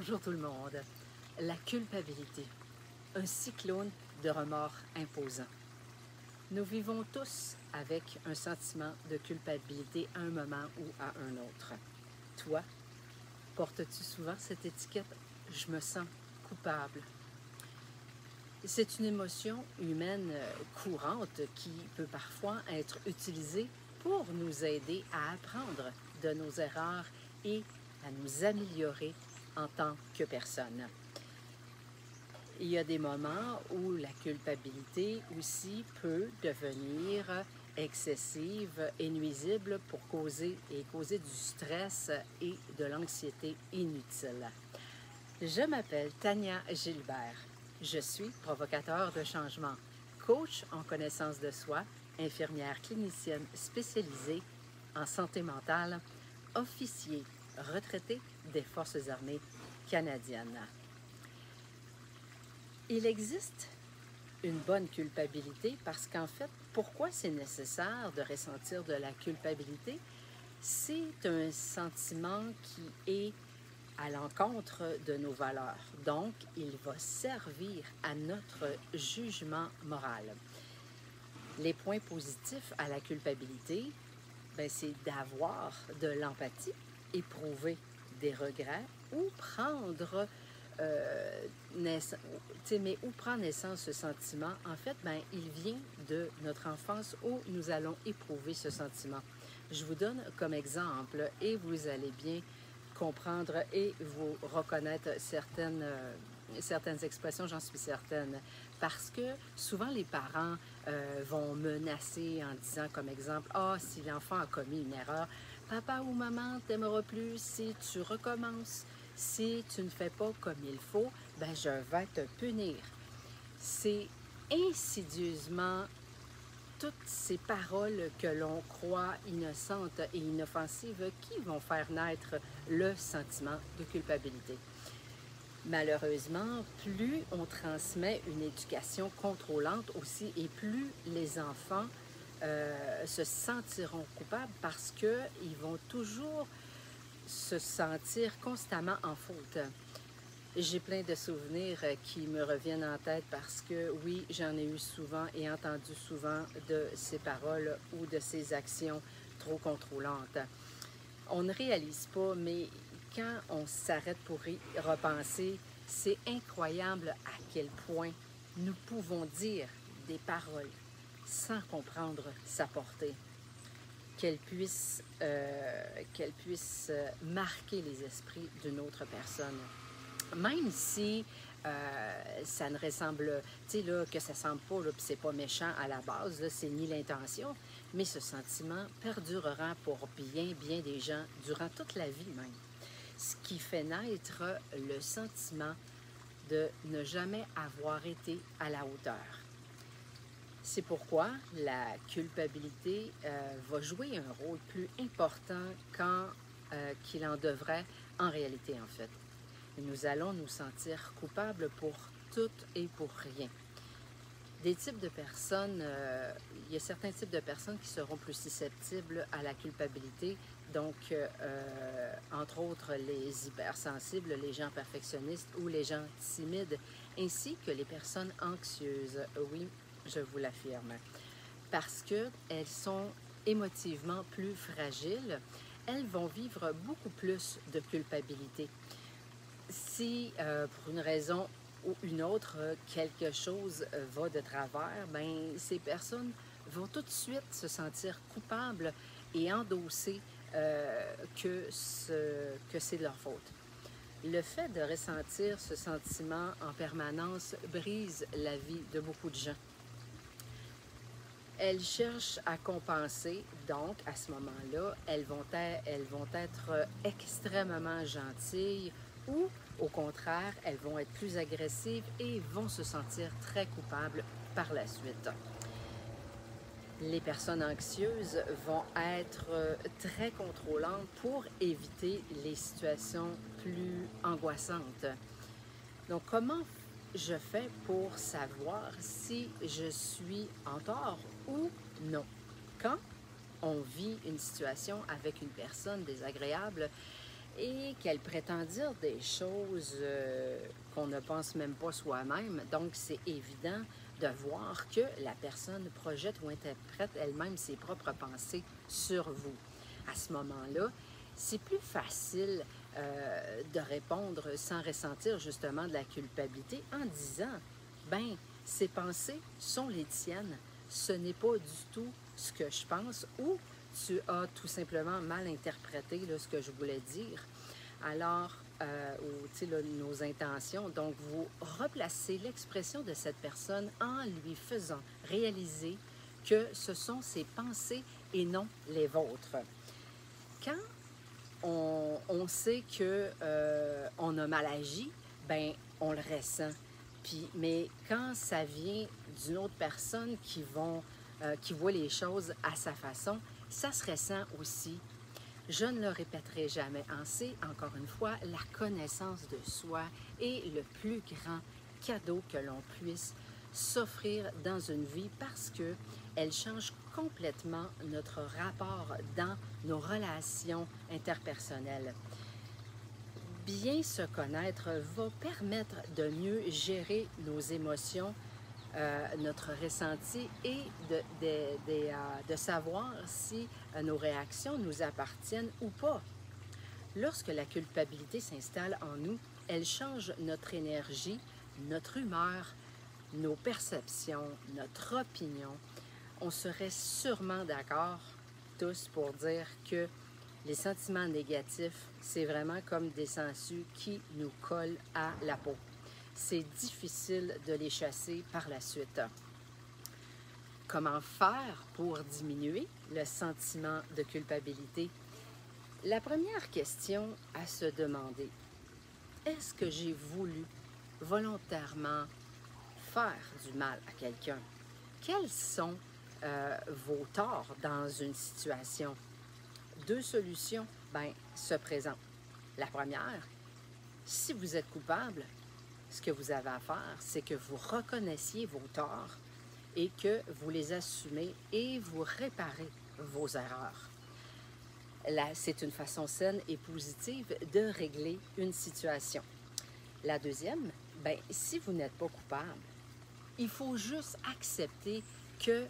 Bonjour tout le monde. La culpabilité, un cyclone de remords imposant. Nous vivons tous avec un sentiment de culpabilité à un moment ou à un autre. Toi, portes-tu souvent cette étiquette « je me sens coupable ». C'est une émotion humaine courante qui peut parfois être utilisée pour nous aider à apprendre de nos erreurs et à nous améliorer en tant que personne. Il y a des moments où la culpabilité aussi peut devenir excessive et nuisible pour causer du stress et de l'anxiété inutile. Je m'appelle Tania Gilbert. Je suis provocateur de changement, coach en connaissance de soi, infirmière clinicienne spécialisée en santé mentale, officier retraité des Forces armées canadiennes. Il existe une bonne culpabilité parce qu'en fait, pourquoi c'est nécessaire de ressentir de la culpabilité? C'est un sentiment qui est à l'encontre de nos valeurs. Donc, il va servir à notre jugement moral. Les points positifs à la culpabilité, c'est d'avoir de l'empathie, éprouver des regrets ou prendre naissance ce sentiment. En fait, il vient de notre enfance où nous allons éprouver ce sentiment. Je vous donne comme exemple et vous allez bien comprendre et vous reconnaître certaines expressions, j'en suis certaine. Parce que souvent les parents vont menacer en disant comme exemple, « Ah, si l'enfant a commis une erreur, papa ou maman t'aimera plus si tu recommences. Si tu ne fais pas comme il faut, je vais te punir. » C'est insidieusement toutes ces paroles que l'on croit innocentes et inoffensives qui vont faire naître le sentiment de culpabilité. Malheureusement, plus on transmet une éducation contrôlante aussi et plus les enfants se sentiront coupables parce qu'ils vont toujours se sentir constamment en faute. J'ai plein de souvenirs qui me reviennent en tête parce que oui, j'en ai eu souvent et entendu souvent de ces paroles ou de ces actions trop contrôlantes. On ne réalise pas, mais quand on s'arrête pour y repenser, c'est incroyable à quel point nous pouvons dire des paroles sans comprendre sa portée. Qu'elle puisse marquer les esprits d'une autre personne. Même si ça ne ressemble, que ça ne semble pas, puis c'est pas méchant à la base, là, c'est ni l'intention, mais ce sentiment perdurera pour bien des gens durant toute la vie même. Ce qui fait naître le sentiment de ne jamais avoir été à la hauteur. C'est pourquoi la culpabilité va jouer un rôle plus important qu'il en devrait en réalité, en fait. Nous allons nous sentir coupables pour tout et pour rien. Des types de personnes, il y a certains types de personnes qui seront plus susceptibles à la culpabilité, donc entre autres les hypersensibles, les gens perfectionnistes ou les gens timides, ainsi que les personnes anxieuses. Oui, je vous l'affirme. Parce qu'elles sont émotivement plus fragiles, elles vont vivre beaucoup plus de culpabilité. Si, pour une raison ou une autre, quelque chose va de travers, ces personnes vont tout de suite se sentir coupables et endosser que c'est de leur faute. Le fait de ressentir ce sentiment en permanence brise la vie de beaucoup de gens. Elles cherchent à compenser, donc à ce moment-là, elles vont être extrêmement gentilles ou au contraire, elles vont être plus agressives et vont se sentir très coupables par la suite. Les personnes anxieuses vont être très contrôlantes pour éviter les situations plus angoissantes. Donc, comment je fais pour savoir si je suis en tort ou non? Quand on vit une situation avec une personne désagréable, et qu'elle prétend dire des choses qu'on ne pense même pas soi-même. Donc, c'est évident de voir que la personne projette ou interprète elle-même ses propres pensées sur vous. À ce moment-là, c'est plus facile de répondre sans ressentir justement de la culpabilité en disant, ben, ces pensées sont les tiennes, ce n'est pas du tout ce que je pense, ou tu as tout simplement mal interprété là, ce que je voulais dire. Alors, ou là, nos intentions, donc vous replacez l'expression de cette personne en lui faisant réaliser que ce sont ses pensées et non les vôtres. Quand on sait que on a mal agi, ben on le ressent. Puis, mais quand ça vient d'une autre personne qui voit les choses à sa façon, ça se ressent aussi. Je ne le répéterai jamais assez, encore une fois, la connaissance de soi est le plus grand cadeau que l'on puisse s'offrir dans une vie parce qu'elle change complètement notre rapport dans nos relations interpersonnelles. Bien se connaître va permettre de mieux gérer nos émotions, notre ressenti et de savoir si nos réactions nous appartiennent ou pas. Lorsque la culpabilité s'installe en nous, elle change notre énergie, notre humeur, nos perceptions, notre opinion. On serait sûrement d'accord tous pour dire que les sentiments négatifs, c'est vraiment comme des sangsues qui nous collent à la peau. C'est difficile de les chasser par la suite. Comment faire pour diminuer le sentiment de culpabilité? La première question à se demander, est-ce que j'ai voulu volontairement faire du mal à quelqu'un? Quels sont vos torts dans une situation? Deux solutions se présentent. La première, si vous êtes coupable, ce que vous avez à faire, c'est que vous reconnaissiez vos torts et que vous les assumez et vous réparez vos erreurs. Là, c'est une façon saine et positive de régler une situation. La deuxième, si vous n'êtes pas coupable, il faut juste accepter que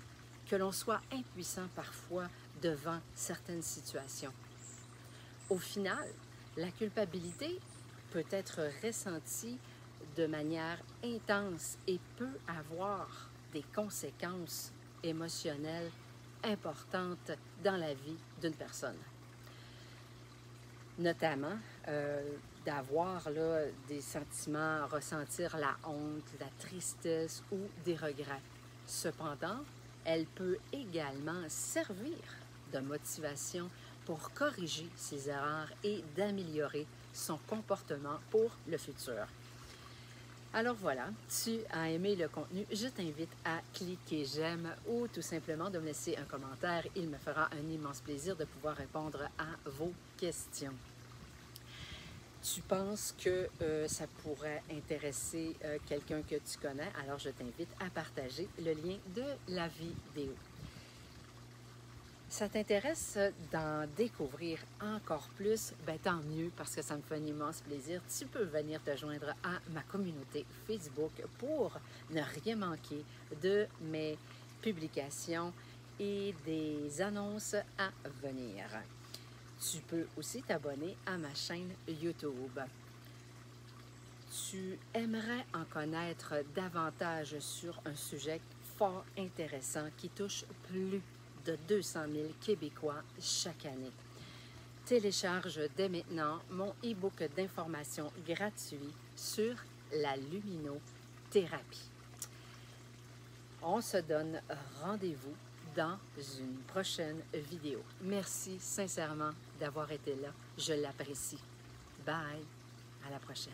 l'on soit impuissant parfois devant certaines situations. Au final, la culpabilité peut être ressentie de manière intense et peut avoir des conséquences émotionnelles importantes dans la vie d'une personne. Notamment d'avoir là, des sentiments, ressentir la honte, la tristesse ou des regrets. Cependant, elle peut également servir de motivation pour corriger ses erreurs et d'améliorer son comportement pour le futur. Alors voilà, tu as aimé le contenu, je t'invite à cliquer j'aime ou tout simplement de me laisser un commentaire. Il me fera un immense plaisir de pouvoir répondre à vos questions. Tu penses que ça pourrait intéresser quelqu'un que tu connais, alors je t'invite à partager le lien de la vidéo. Ça t'intéresse d'en découvrir encore plus? Tant mieux, parce que ça me fait un immense plaisir. Tu peux venir te joindre à ma communauté Facebook pour ne rien manquer de mes publications et des annonces à venir. Tu peux aussi t'abonner à ma chaîne YouTube. Tu aimerais en connaître davantage sur un sujet fort intéressant qui touche plus de 200 000 Québécois chaque année. Télécharge dès maintenant mon e-book d'informations gratuit sur la luminothérapie. On se donne rendez-vous dans une prochaine vidéo. Merci sincèrement d'avoir été là. Je l'apprécie. Bye. À la prochaine.